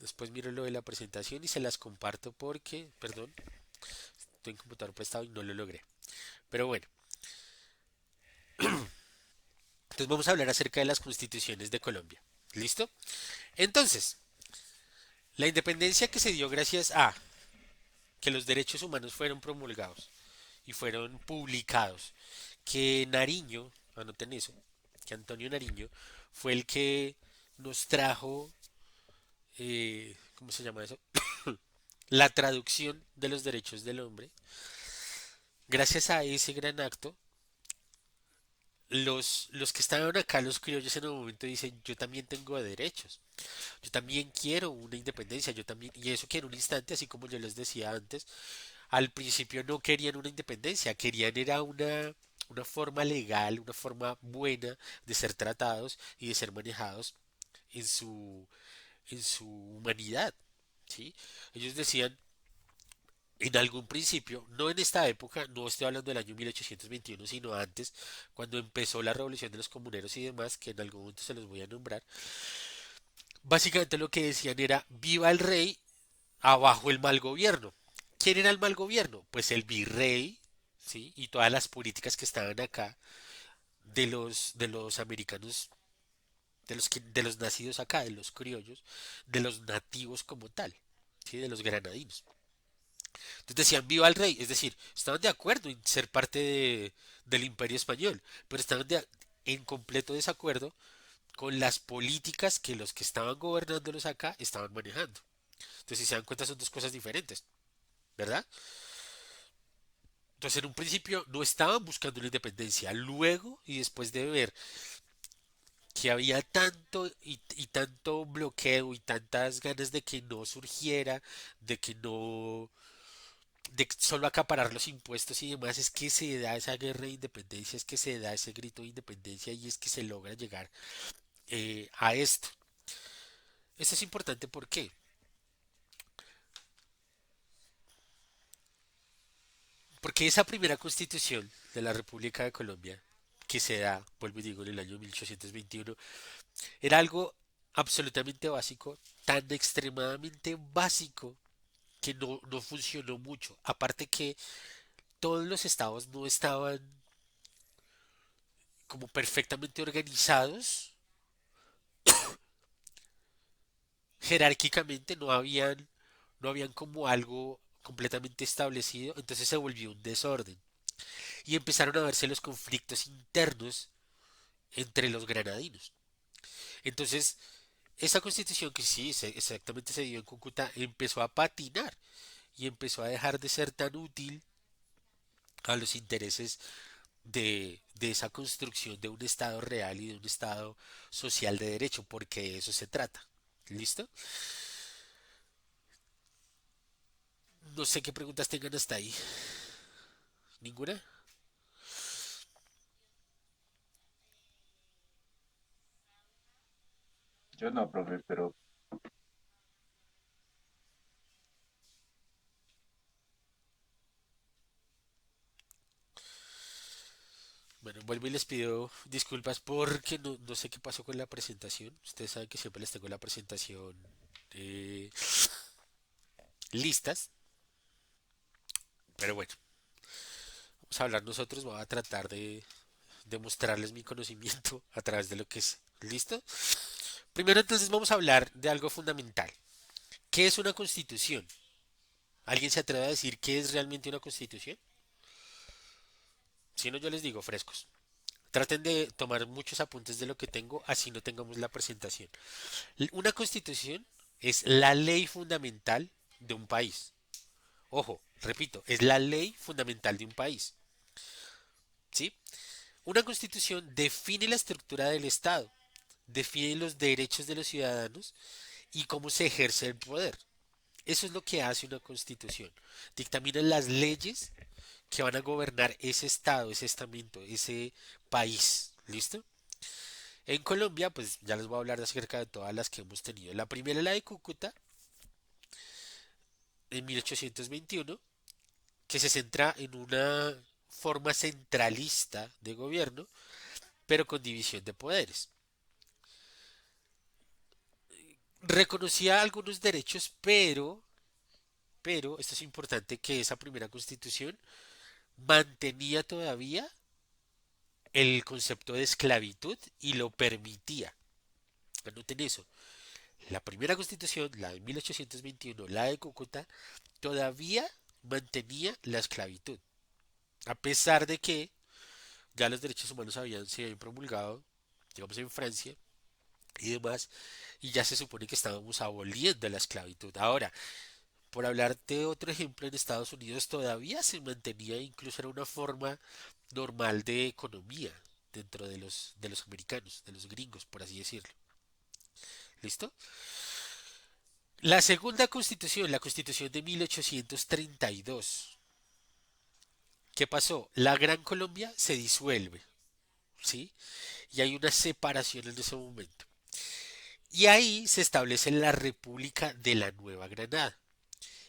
después miro lo de la presentación y se las comparto porque, perdón, estoy en computador prestado y no lo logré. Pero bueno, entonces vamos a hablar acerca de las constituciones de Colombia. ¿Listo? Entonces, la independencia que se dio gracias a que los derechos humanos fueron promulgados y fueron publicados, que Nariño, anoten eso, que Antonio Nariño fue el que nos trajo, ¿cómo se llama eso? La traducción de los derechos del hombre. Gracias a ese gran acto, los que estaban acá, los criollos en un momento dicen, yo también tengo derechos, yo también quiero una independencia, yo también, y eso que en un instante, así como yo les decía antes, al principio no querían una independencia, querían era una forma legal, una forma buena de ser tratados y de ser manejados en en su humanidad, ¿sí? Ellos decían, en algún principio, no en esta época, no estoy hablando del año 1821, sino antes, cuando empezó la revolución de los comuneros y demás, que en algún momento se los voy a nombrar, básicamente lo que decían era, viva el rey, abajo el mal gobierno. ¿Quién era el mal gobierno? Pues el virrey, ¿sí? Y todas las políticas que estaban acá de los americanos, de los nacidos acá, de los criollos, de los nativos como tal, ¿sí? De los granadinos. Entonces decían viva el rey, es decir, estaban de acuerdo en ser parte del imperio español, pero estaban en completo desacuerdo con las políticas que los que estaban gobernándolos acá estaban manejando. Entonces, si se dan cuenta, son dos cosas diferentes, ¿verdad? Entonces, en un principio no estaban buscando la independencia. Luego y después de ver que había tanto y tanto bloqueo y tantas ganas de que no surgiera, de que no, de solo acaparar los impuestos y demás, es que se da esa guerra de independencia, es que se da ese grito de independencia y es que se logra llegar a esto. Esto es importante porque porque esa primera constitución de la República de Colombia, que se da, vuelvo y digo, en el año 1821, era algo absolutamente básico, tan extremadamente básico que no funcionó mucho. Aparte que todos los estados no estaban como perfectamente organizados, jerárquicamente no habían como algo completamente establecido, entonces se volvió un desorden y empezaron a verse los conflictos internos entre los granadinos. Entonces, esa constitución que sí, exactamente se dio en Cúcuta, empezó a patinar y empezó a dejar de ser tan útil a los intereses de esa construcción de un Estado real y de un Estado social de derecho, porque de eso se trata. ¿Listo? No sé qué preguntas tengan hasta ahí. ¿Ninguna? Yo no, profe, pero Bueno, vuelvo y les pido disculpas porque no sé qué pasó con la presentación. Ustedes saben que siempre les tengo la presentación eh, listas, pero bueno, vamos a hablar nosotros, vamos a tratar de demostrarles mi conocimiento a través de lo que es. ¿Listo? Primero entonces vamos a hablar de algo fundamental. ¿Qué es una constitución? ¿Alguien se atreve a decir qué es realmente una constitución? Si no, yo les digo frescos. Traten de tomar muchos apuntes de lo que tengo, así no tengamos la presentación. Una constitución es la ley fundamental de un país. Ojo, repito, es la ley fundamental de un país. ¿Sí? Una constitución define la estructura del Estado, define los derechos de los ciudadanos y cómo se ejerce el poder. Eso es lo que hace una constitución. Dictamina las leyes que van a gobernar ese estado, ese estamento, ese país. ¿Listo? En Colombia, pues ya les voy a hablar acerca de todas las que hemos tenido. La primera es la de Cúcuta, en 1821, que se centra en una forma centralista de gobierno, pero con división de poderes. reconocía algunos derechos, pero esto es importante que esa primera constitución mantenía todavía el concepto de esclavitud y lo permitía. Anoten eso. La primera constitución, la de 1821, la de Cúcuta, todavía mantenía la esclavitud. A pesar de que ya los derechos humanos se habían promulgado, digamos en Francia y demás, y ya se supone que estábamos aboliendo la esclavitud. Ahora, por hablarte de otro ejemplo, en Estados Unidos todavía se mantenía, incluso era una forma normal de economía dentro de los americanos, de los gringos, por así decirlo. ¿Listo? La segunda constitución, la constitución de 1832. ¿Qué pasó? La Gran Colombia se disuelve, ¿sí? Y hay una separación en ese momento. Y ahí se establece la República de la Nueva Granada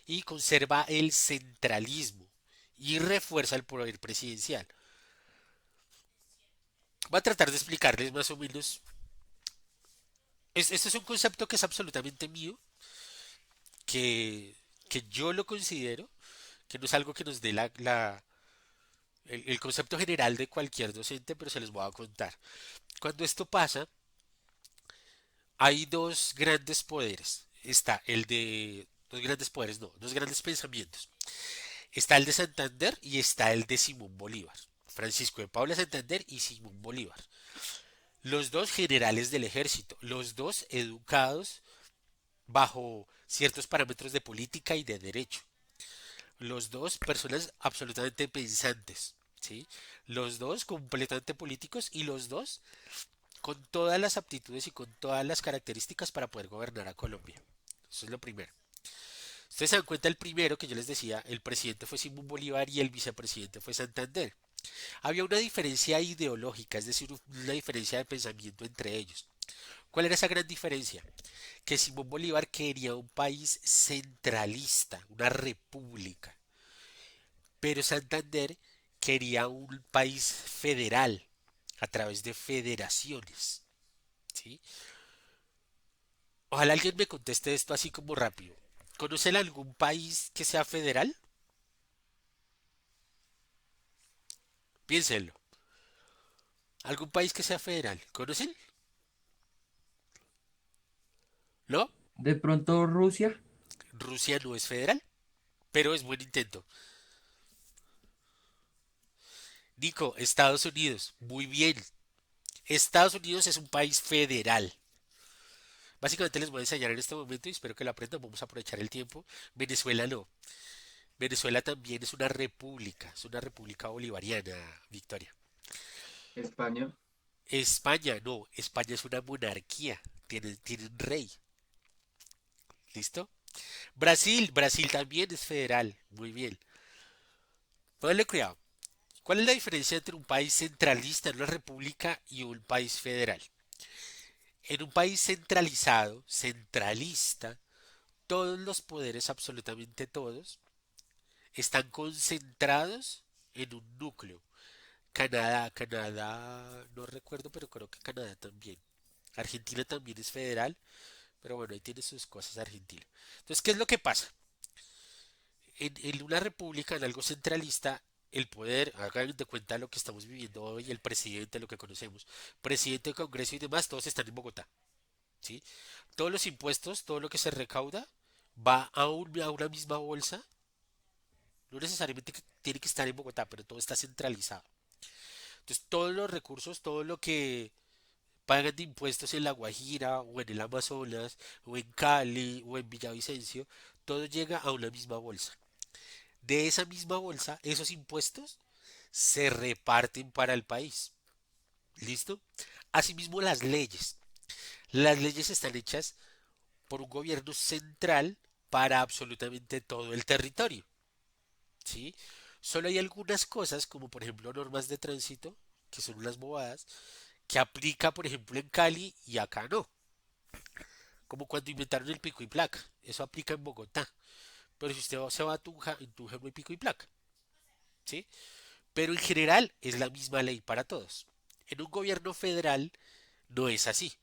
y conserva el centralismo y refuerza el poder presidencial. Voy a tratar de explicarles más o menos. Este es un concepto que es absolutamente mío, que, que yo lo considero, que no es algo que nos dé el concepto general de cualquier docente, pero se les voy a contar. Cuando esto pasa, hay dos grandes poderes. Está el de... Dos grandes poderes, no, dos grandes pensamientos. Está el de Santander y está el de Simón Bolívar. Francisco de Paula Santander y Simón Bolívar. Los dos generales del ejército, los dos educados bajo ciertos parámetros de política y de derecho. Los dos personas absolutamente pensantes, ¿sí? Los dos completamente políticos y los dos con todas las aptitudes y con todas las características para poder gobernar a Colombia. Eso es lo primero. Ustedes se dan cuenta el primero que yo les decía, el presidente fue Simón Bolívar y el vicepresidente fue Santander. Había una diferencia ideológica, es decir, una diferencia de pensamiento entre ellos. ¿Cuál era esa gran diferencia? Que Simón Bolívar quería un país centralista, una república, pero Santander quería un país federal a través de federaciones, ¿sí? Ojalá alguien me conteste esto así como rápido. ¿Conocen algún país que sea federal? Piénsenlo. ¿Algún país que sea federal? ¿Conocen? ¿No? De pronto Rusia. Rusia no es federal, pero es buen intento. Nico, Estados Unidos. Muy bien. Estados Unidos es un país federal. Básicamente les voy a enseñar en este momento y espero que lo aprendan. Vamos a aprovechar el tiempo. Venezuela no. Venezuela también es una república bolivariana, Victoria. España. España no, España es una monarquía. Tienen rey. ¿Listo? Brasil también es federal. Muy bien. Ponle cuidado. ¿Cuál es la diferencia entre un país centralista, una república, y un país federal? En un país centralizado, centralista, todos los poderes, absolutamente todos, están concentrados en un núcleo. Canadá, no recuerdo, pero creo que Canadá también. Argentina también es federal, pero bueno, ahí tiene sus cosas Argentina. Entonces, ¿qué es lo que pasa? En una república, en algo centralista, el poder, hagan de cuenta lo que estamos viviendo hoy, el presidente, lo que conocemos, presidente, congreso y demás, todos están en Bogotá, ¿sí? Todos los impuestos, todo lo que se recauda, va a una misma bolsa, no necesariamente tiene que estar en Bogotá, pero todo está centralizado. Entonces, todos los recursos, todo lo que pagan de impuestos en La Guajira o en el Amazonas o en Cali o en Villavicencio, todo llega a una misma bolsa. De esa misma bolsa, esos impuestos se reparten para el país. ¿Listo? Asimismo, las leyes. Las leyes están hechas por un gobierno central para absolutamente todo el territorio. ¿Sí? Solo hay algunas cosas, como por ejemplo normas de tránsito, que son unas bobadas, que aplica, por ejemplo, en Cali y acá no. Como cuando inventaron el pico y placa. Eso aplica en Bogotá. Pero si usted se va a Tunja, en Tunja no hay pico y placa. ¿Sí? Pero en general es la misma ley para todos. En un gobierno federal no es así.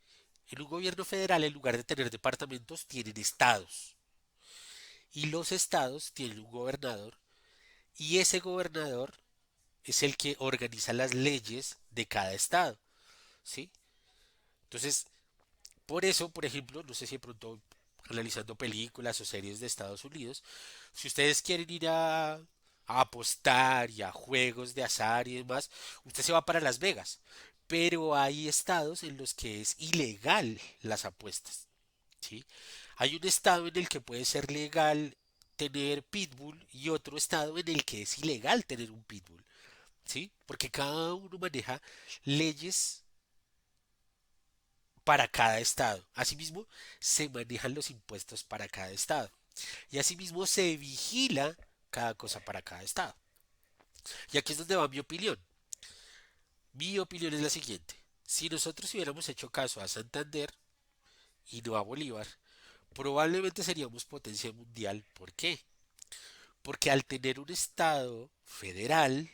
En un gobierno federal, en lugar de tener departamentos, tienen estados. Y los estados tienen un gobernador. Y ese gobernador es el que organiza las leyes de cada estado. ¿Sí? Entonces, por eso, por ejemplo, no sé si de pronto analizando películas o series de Estados Unidos, si ustedes quieren ir a apostar y a juegos de azar y demás, usted se va para Las Vegas. Pero hay estados en los que es ilegal las apuestas. ¿Sí? Hay un estado en el que puede ser legal tener pitbull y otro estado en el que es ilegal tener un pitbull. ¿Sí? Porque cada uno maneja leyes para cada estado. Asimismo, se manejan los impuestos para cada estado. Y asimismo se vigila cada cosa para cada estado. Y aquí es donde va mi opinión. Mi opinión es la siguiente. Si nosotros hubiéramos hecho caso a Santander y no a Bolívar, probablemente seríamos potencia mundial. ¿Por qué? Porque al tener un estado federal,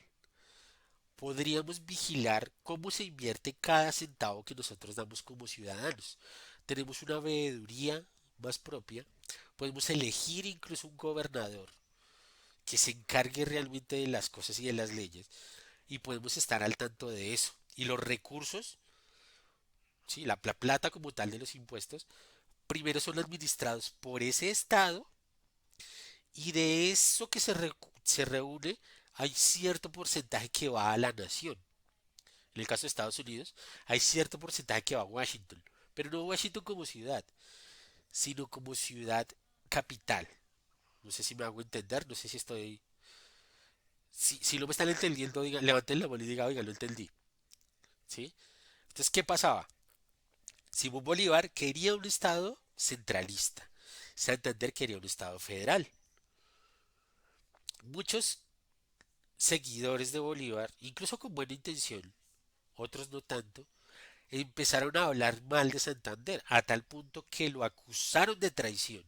podríamos vigilar cómo se invierte cada centavo que nosotros damos como ciudadanos. Tenemos una veeduría más propia, podemos elegir incluso un gobernador que se encargue realmente de las cosas y de las leyes y podemos estar al tanto de eso. Y los recursos, sí, la plata como tal de los impuestos, primero son administrados por ese estado y de eso que se reúne hay cierto porcentaje que va a la nación. En el caso de Estados Unidos, hay cierto porcentaje que va a Washington, pero no Washington como ciudad, sino como ciudad capital. No sé si me hago entender, no sé si estoy... Si no me están entendiendo, levanten la mano y digan, oiga, lo entendí. ¿Sí? Entonces, ¿qué pasaba? Simón Bolívar quería un estado centralista. Santander quería un estado federal. Muchos seguidores de Bolívar, incluso con buena intención, otros no tanto, empezaron a hablar mal de Santander, a tal punto que lo acusaron de traición.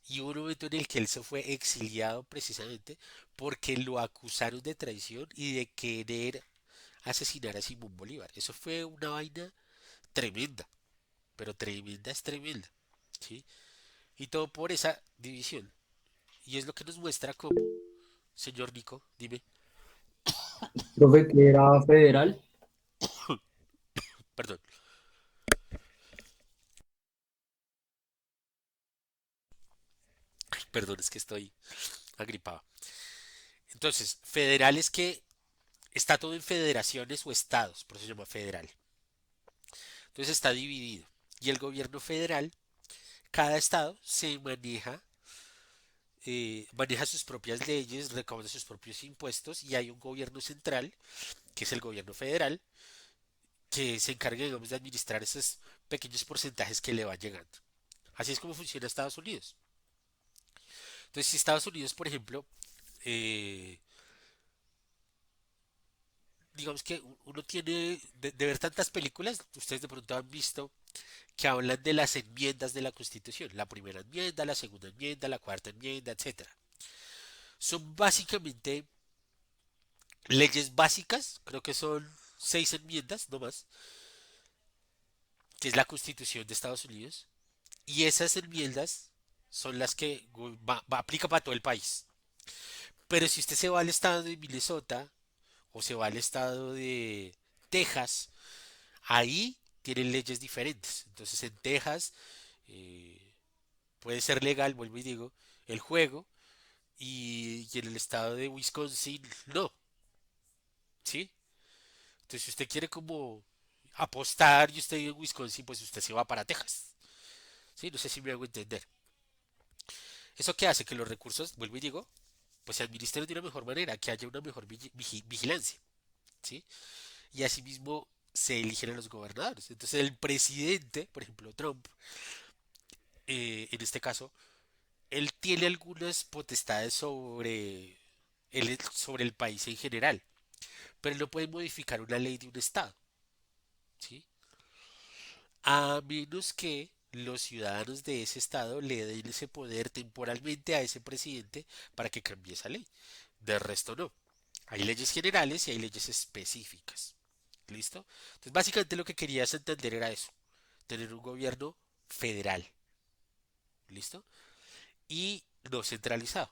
Y hubo un momento en el que él se fue exiliado precisamente porque lo acusaron de traición y de querer asesinar a Simón Bolívar. Eso fue una vaina tremenda, pero tremenda es tremenda. ¿Sí? Y todo por esa división. Y es lo que nos muestra como, señor Nico, dime, Profe, que era federal. perdón, perdón, es que estoy agripado. Entonces, federal es que está todo en federaciones o estados, por eso se llama federal. Entonces está dividido. Y el gobierno federal, cada estado se maneja sus propias leyes, recauda sus propios impuestos y hay un gobierno central, que es el gobierno federal, que se encarga, digamos, de administrar esos pequeños porcentajes que le van llegando. Así es como funciona Estados Unidos. Entonces, si Estados Unidos, por ejemplo, eh, digamos que uno tiene de ver tantas películas, ustedes de pronto han visto que hablan de las enmiendas de la Constitución, la primera enmienda, la segunda enmienda, la cuarta enmienda, etcétera. Son básicamente leyes básicas, creo que son 6 enmiendas, no más, que es la Constitución de Estados Unidos, y esas enmiendas son las que aplica para todo el país. Pero si usted se va al estado de Minnesota o se va al estado de Texas, ahí tienen leyes diferentes. Entonces en Texas eh, puede ser legal, vuelvo y digo, el juego, y en el estado de Wisconsin no, ¿sí? Entonces si usted quiere como apostar y usted vive en Wisconsin, pues usted se va para Texas, ¿sí? No sé si me hago entender. ¿Eso qué hace? Que los recursos, vuelvo y digo, pues se administren de una mejor manera, que haya una mejor vigilancia, ¿sí? Y asimismo se eligen a los gobernadores. Entonces el presidente, por ejemplo Trump, en este caso, él tiene algunas potestades sobre el país en general, pero él no puede modificar una ley de un estado, ¿sí? A menos que los ciudadanos de ese estado le den ese poder temporalmente a ese presidente para que cambie esa ley. De resto no. Hay leyes generales y hay leyes específicas. ¿Listo? Entonces, básicamente lo que quería Santander era eso, tener un gobierno federal. ¿Listo? Y no centralizado.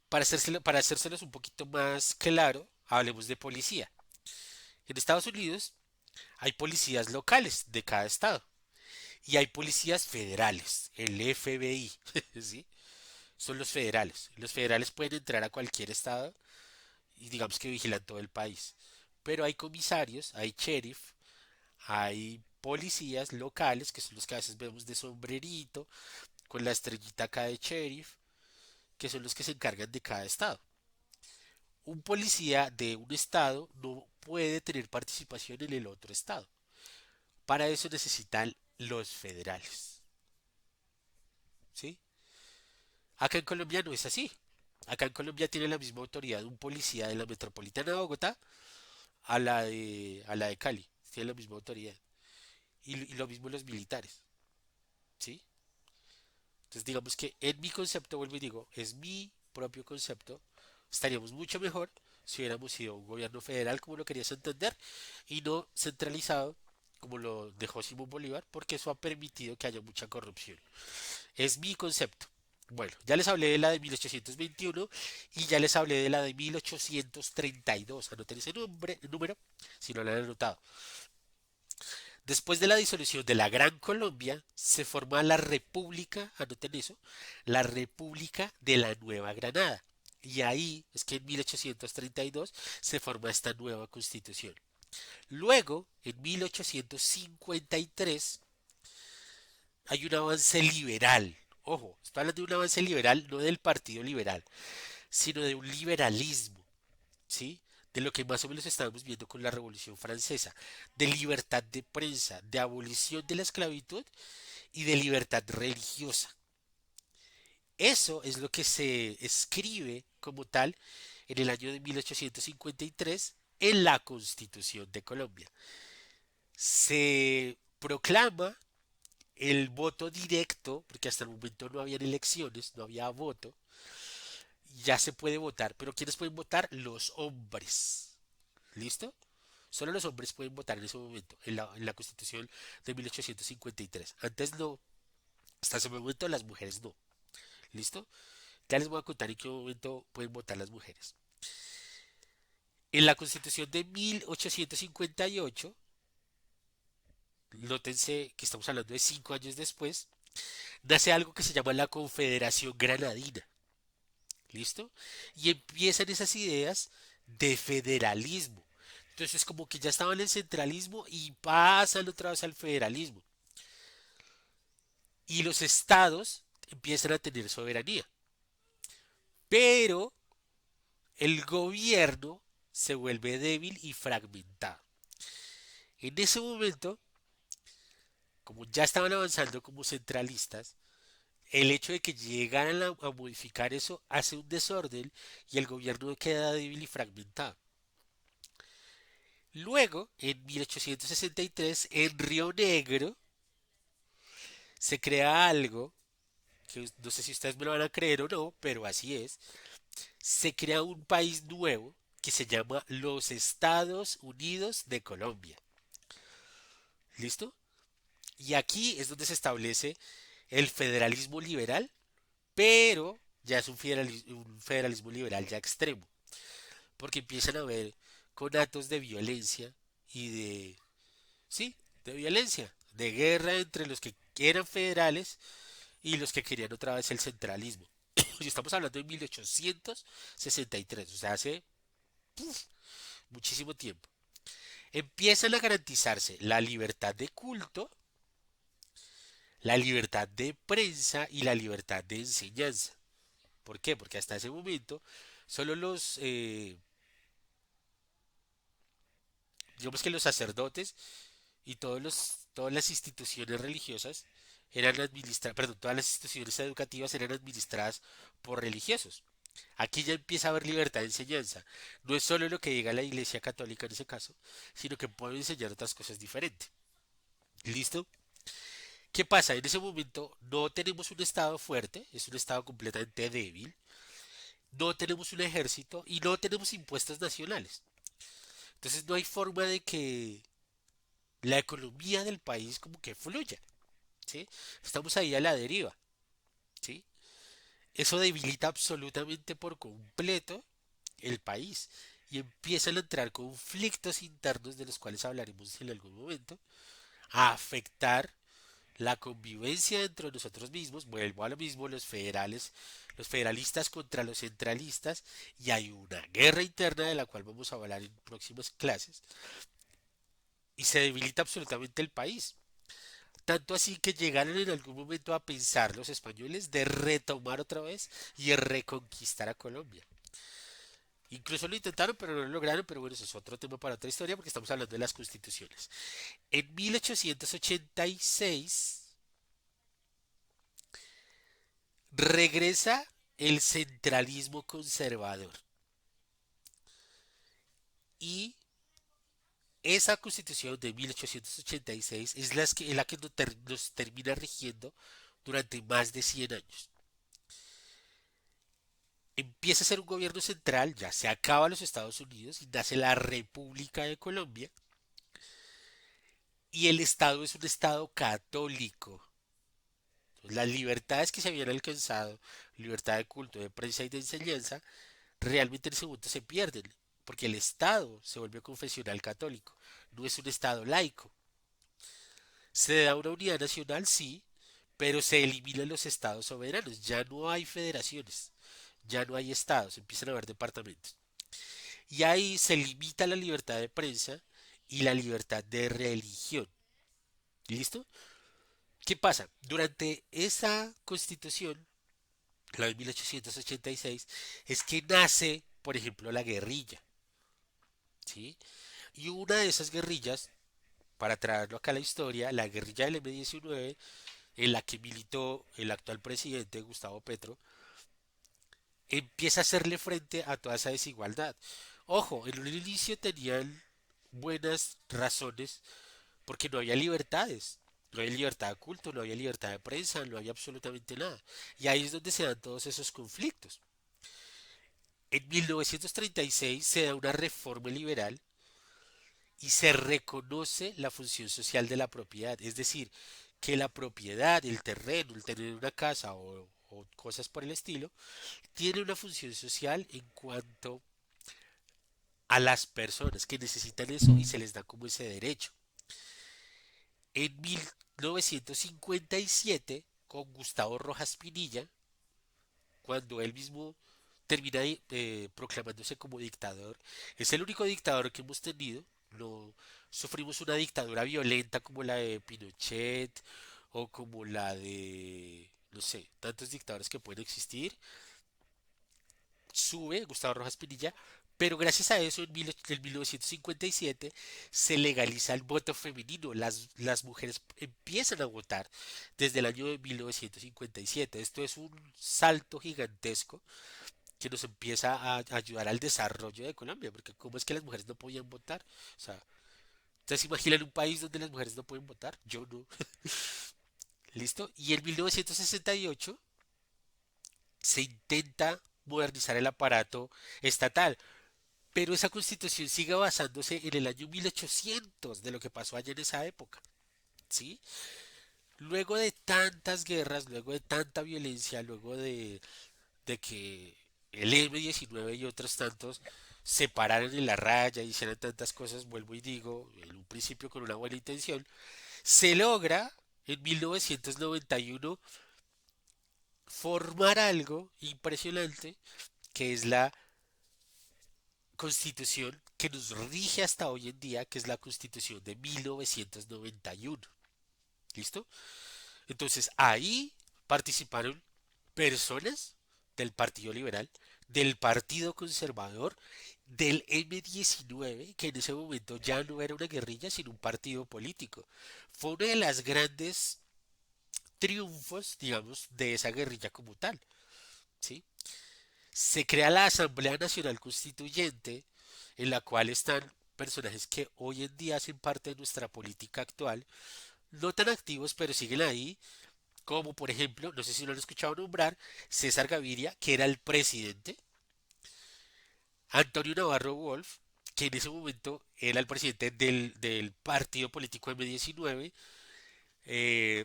Para hacérselos un poquito más claro, hablemos de policía. En Estados Unidos hay policías locales de cada estado y hay policías federales, el FBI, ¿sí? Son los federales. Los federales pueden entrar a cualquier estado y digamos que vigilan todo el país. Pero hay comisarios, hay sheriff, hay policías locales, que son los que a veces vemos de sombrerito, con la estrellita acá de sheriff, que son los que se encargan de cada estado. Un policía de un estado no puede tener participación en el otro estado. Para eso necesitan los federales. ¿Sí? Acá en Colombia no es así. Acá en Colombia tiene la misma autoridad un policía de la metropolitana de Bogotá a la de Cali. Tiene la misma autoridad. Y lo mismo los militares. ¿Sí? Entonces digamos que en mi concepto, vuelvo y digo, es mi propio concepto, estaríamos mucho mejor si hubiéramos sido un gobierno federal como lo quería Santander y no centralizado como lo dejó Simón Bolívar, porque eso ha permitido que haya mucha corrupción. Es mi concepto. Bueno, ya les hablé de la de 1821 y ya les hablé de la de 1832. Anoten ese número si no lo han anotado. Después de la disolución de la Gran Colombia, se forma la República, anoten eso, la República de la Nueva Granada. Y ahí es que en 1832 se forma esta nueva constitución. Luego, en 1853, hay un avance liberal. Ojo, estoy hablando de un avance liberal, no del Partido Liberal, sino de un liberalismo. ¿Sí? De lo que más o menos estábamos viendo con la Revolución Francesa, de libertad de prensa, de abolición de la esclavitud y de libertad religiosa. Eso es lo que se escribe como tal en el año de 1853 en la Constitución de Colombia. Se proclama el voto directo, porque hasta el momento no habían elecciones, no había voto, ya se puede votar, pero ¿quiénes pueden votar? Los hombres. ¿Listo? Solo los hombres pueden votar en ese momento, en la Constitución de 1853. Antes no, hasta ese momento las mujeres no. ¿Listo? Ya les voy a contar en qué momento pueden votar las mujeres. En la Constitución de 1858, nótense que estamos hablando de 5 años después, nace algo que se llama la Confederación Granadina. ¿Listo? Y empiezan esas ideas de federalismo. Entonces como que ya estaban en el centralismo y pasan otra vez al federalismo. Y los estados empiezan a tener soberanía. Pero el gobierno se vuelve débil y fragmentado. En ese momento, como ya estaban avanzando como centralistas, el hecho de que llegaran a modificar eso hace un desorden y el gobierno queda débil y fragmentado. Luego, en 1863, en Río Negro, se crea algo que no sé si ustedes me lo van a creer o no, pero así es. Se crea un país nuevo que se llama los Estados Unidos de Colombia. ¿Listo? Y aquí es donde se establece el federalismo liberal, pero ya es un federalismo liberal ya extremo, porque empiezan a haber conatos de violencia y sí, de violencia, de guerra entre los que eran federales y los que querían otra vez el centralismo. Y estamos hablando de 1863, o sea, hace muchísimo tiempo. Empiezan a garantizarse la libertad de culto, la libertad de prensa y la libertad de enseñanza. ¿Por qué? Porque hasta ese momento solo digamos que los sacerdotes y todas las instituciones religiosas eran administradas, perdón, todas las instituciones educativas eran administradas por religiosos. Aquí ya empieza a haber libertad de enseñanza. No es solo lo que diga la Iglesia Católica en ese caso, sino que pueden enseñar otras cosas diferentes. ¿Listo? ¿Qué pasa? En ese momento no tenemos un Estado fuerte, es un Estado completamente débil, no tenemos un ejército y no tenemos impuestos nacionales. Entonces no hay forma de que la economía del país como que fluya, ¿sí? Estamos ahí a la deriva, ¿sí? Eso debilita absolutamente por completo el país y empiezan a entrar conflictos internos de los cuales hablaremos en algún momento, a afectar la convivencia dentro de nosotros mismos. Vuelvo a lo mismo, los federales, los federalistas contra los centralistas, y hay una guerra interna de la cual vamos a hablar en próximas clases, y se debilita absolutamente el país. Tanto así que llegaron en algún momento a pensar los españoles de retomar otra vez y reconquistar a Colombia. Incluso lo intentaron, pero no lo lograron, pero bueno, eso es otro tema para otra historia porque estamos hablando de las constituciones. En 1886 regresa el centralismo conservador y esa constitución de 1886 es la que nos termina rigiendo durante más de 100 años. Empieza a ser un gobierno central, ya se acaba los Estados Unidos y nace la República de Colombia, y el Estado es un Estado católico. Las libertades que se habían alcanzado, libertad de culto, de prensa y de enseñanza, realmente en ese momento se pierden, porque el Estado se vuelve confesional católico, no es un Estado laico. Se da una unidad nacional, sí, pero se eliminan los estados soberanos, ya no hay federaciones, ya no hay estados, empiezan a haber departamentos. Y ahí se limita la libertad de prensa y la libertad de religión. ¿Listo? ¿Qué pasa? Durante esa constitución, la de 1886, es que nace, por ejemplo, la guerrilla. ¿Sí? Y una de esas guerrillas, para traerlo acá a la historia, la guerrilla del M-19, en la que militó el actual presidente Gustavo Petro, empieza a hacerle frente a toda esa desigualdad. Ojo, en un inicio tenían buenas razones porque no había libertades. No había libertad de culto, no había libertad de prensa, no había absolutamente nada. Y ahí es donde se dan todos esos conflictos. En 1936 se da una reforma liberal y se reconoce la función social de la propiedad. Es decir, que la propiedad, el terreno, el tener una casa o cosas por el estilo, tiene una función social en cuanto a las personas que necesitan eso y se les da como ese derecho. En 1957, con Gustavo Rojas Pinilla, cuando él mismo termina proclamándose como dictador, es el único dictador que hemos tenido. No sufrimos una dictadura violenta como la de Pinochet o como la de, no sé, tantos dictadores que pueden existir. Sube Gustavo Rojas Pinilla, pero gracias a eso en 1957 se legaliza el voto femenino. Las mujeres empiezan a votar desde el año de 1957. Esto es un salto gigantesco que nos empieza a ayudar al desarrollo de Colombia, porque ¿cómo es que las mujeres no podían votar? O sea, ¿ustedes se imaginan un país donde las mujeres no pueden votar? Yo no. ¿Listo? Y en 1968 se intenta modernizar el aparato estatal. Pero esa constitución sigue basándose en el año 1800 de lo que pasó allá en esa época, ¿sí? Luego de tantas guerras, luego de tanta violencia, luego de que el M-19 y otros tantos se pararan en la raya y hicieran tantas cosas, vuelvo y digo, en un principio con una buena intención, se logra en 1991 formar algo impresionante que es la constitución que nos rige hasta hoy en día, que es la constitución de 1991. ¿Listo? Entonces ahí participaron personas del Partido Liberal, del Partido Conservador, del M-19, que en ese momento ya no era una guerrilla, sino un partido político. Fue uno de los grandes triunfos, digamos, de esa guerrilla como tal. ¿Sí? Se crea la Asamblea Nacional Constituyente, en la cual están personajes que hoy en día hacen parte de nuestra política actual, no tan activos, pero siguen ahí, como por ejemplo, no sé si lo han escuchado nombrar, César Gaviria, que era el presidente, Antonio Navarro Wolf, que en ese momento era el presidente del partido político M19,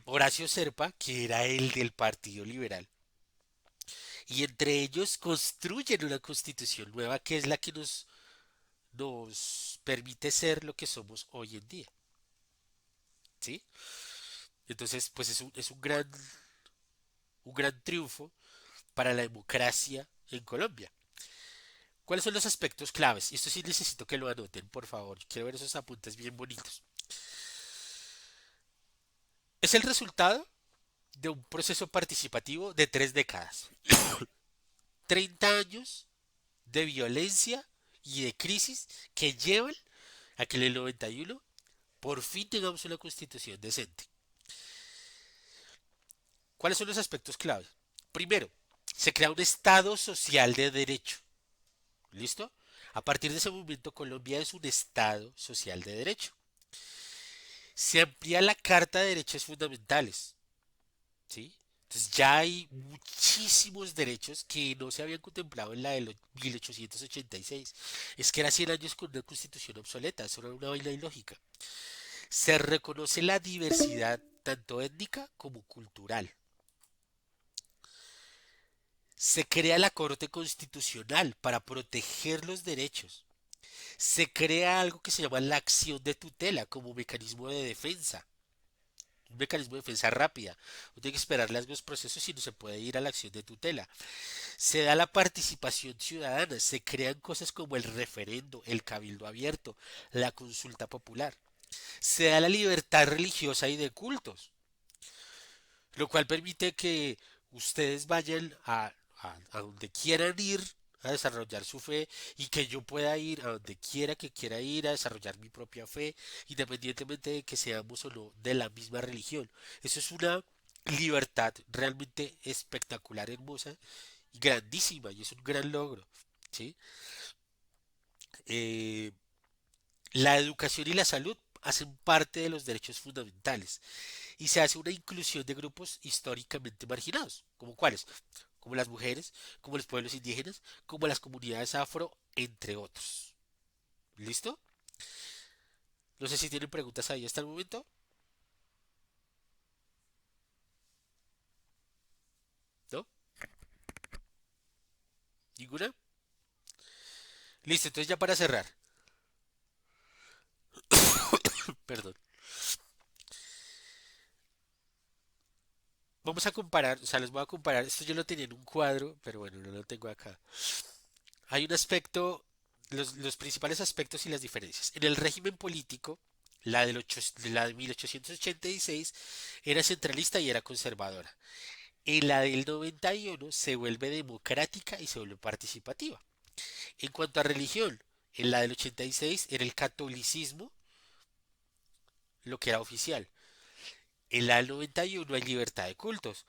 Horacio Serpa, que era el del Partido Liberal. Y entre ellos construyen una constitución nueva que es la que nos permite ser lo que somos hoy en día. ¿Sí? Entonces, pues un gran triunfo para la democracia en Colombia. ¿Cuáles son los aspectos claves? Y esto sí necesito que lo anoten, por favor. Quiero ver esos apuntes bien bonitos. Es el resultado de un proceso participativo de 3 décadas. 30 años de violencia y de crisis que llevan a que en el 91 por fin tengamos una constitución decente. ¿Cuáles son los aspectos clave? Primero, se crea un Estado social de derecho. ¿Listo? A partir de ese momento Colombia es un Estado social de derecho. Se amplía la Carta de Derechos Fundamentales. ¿Sí? Entonces ya hay muchísimos derechos que no se habían contemplado en la de 1886. Es que era 100 años con una constitución obsoleta, eso era una vaina ilógica. Se reconoce la diversidad tanto étnica como cultural. Se crea la Corte Constitucional para proteger los derechos. Se crea algo que se llama la acción de tutela como mecanismo de defensa. Un mecanismo de defensa rápida. Uno tiene que esperar largos procesos y no se puede ir a la acción de tutela. Se da la participación ciudadana. Se crean cosas como el referendo, el cabildo abierto, la consulta popular. Se da la libertad religiosa y de cultos, lo cual permite que ustedes vayan a donde quieran ir a desarrollar su fe y que yo pueda ir a donde quiera que quiera ir a desarrollar mi propia fe, independientemente de que seamos o no de la misma religión. Eso es una libertad realmente espectacular, hermosa y grandísima, y es un gran logro. ¿Sí? Eh, la educación y la salud hacen parte de los derechos fundamentales y se hace una inclusión de grupos históricamente marginados, como cuáles, como las mujeres, como los pueblos indígenas, como las comunidades afro, entre otros. ¿Listo? No sé si tienen preguntas ahí hasta el momento. ¿No? ¿Ninguna? Listo, entonces ya para cerrar. Perdón. Vamos a comparar, o sea, les voy a comparar. Esto yo lo tenía en un cuadro, pero bueno, no lo tengo acá. Hay un aspecto, los principales aspectos y las diferencias. En el régimen político, la de 1886 era centralista y era conservadora. En la del 91 se vuelve democrática y se vuelve participativa. En cuanto a religión, en la del 86 era el catolicismo lo que era oficial. En la del 91 hay libertad de cultos.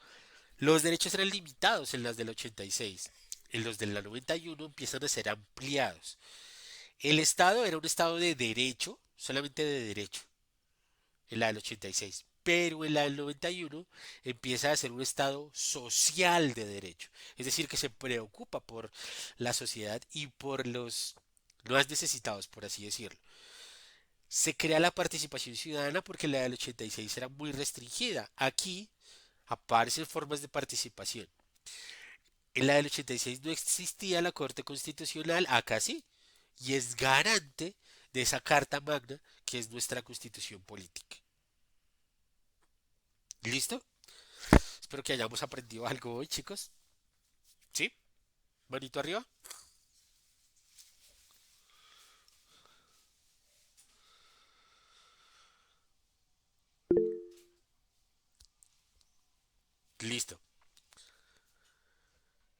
Los derechos eran limitados en las del 86. En los del 91 empiezan a ser ampliados. El Estado era un Estado de derecho, solamente de derecho, en la del 86. Pero en la del 91 empieza a ser un Estado social de derecho. Es decir, que se preocupa por la sociedad y por los más necesitados, por así decirlo. Se crea la participación ciudadana porque la del 86 era muy restringida. Aquí aparecen formas de participación. En la del 86 no existía la Corte Constitucional, acá sí, y es garante de esa Carta Magna que es nuestra Constitución política. ¿Listo? Espero que hayamos aprendido algo hoy, chicos. ¿Sí? Manito arriba. Listo.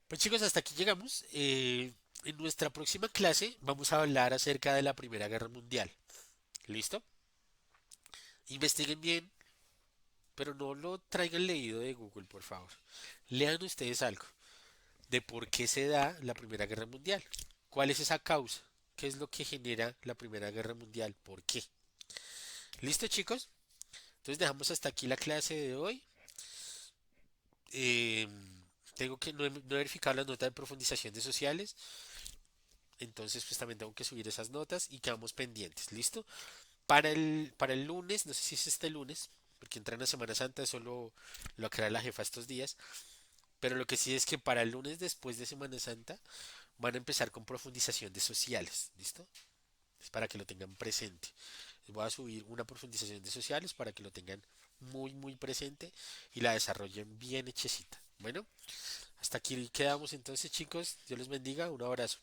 Pues chicos, hasta aquí llegamos. En nuestra próxima clase vamos a hablar acerca de la Primera Guerra Mundial. ¿Listo? Investiguen bien, pero no lo traigan leído de Google, por favor. Lean ustedes algo de por qué se da la Primera Guerra Mundial. ¿Cuál es esa causa? ¿Qué es lo que genera la Primera Guerra Mundial? ¿Por qué? ¿Listo, chicos? Entonces dejamos hasta aquí la clase de hoy. Eh, tengo que no he verificado las notas de profundización de sociales. Entonces, pues también tengo que subir esas notas y quedamos pendientes. ¿Listo? Para el lunes, no sé si es este lunes, porque entra en la Semana Santa, eso lo aclara la jefa estos días. Pero lo que sí es que para el lunes después de Semana Santa van a empezar con profundización de sociales. ¿Listo? Es para que lo tengan presente. Les voy a subir una profundización de sociales para que lo tengan muy presente y la desarrollen bien hechecita. Bueno, hasta aquí quedamos entonces, chicos. Dios los bendiga. Un abrazo.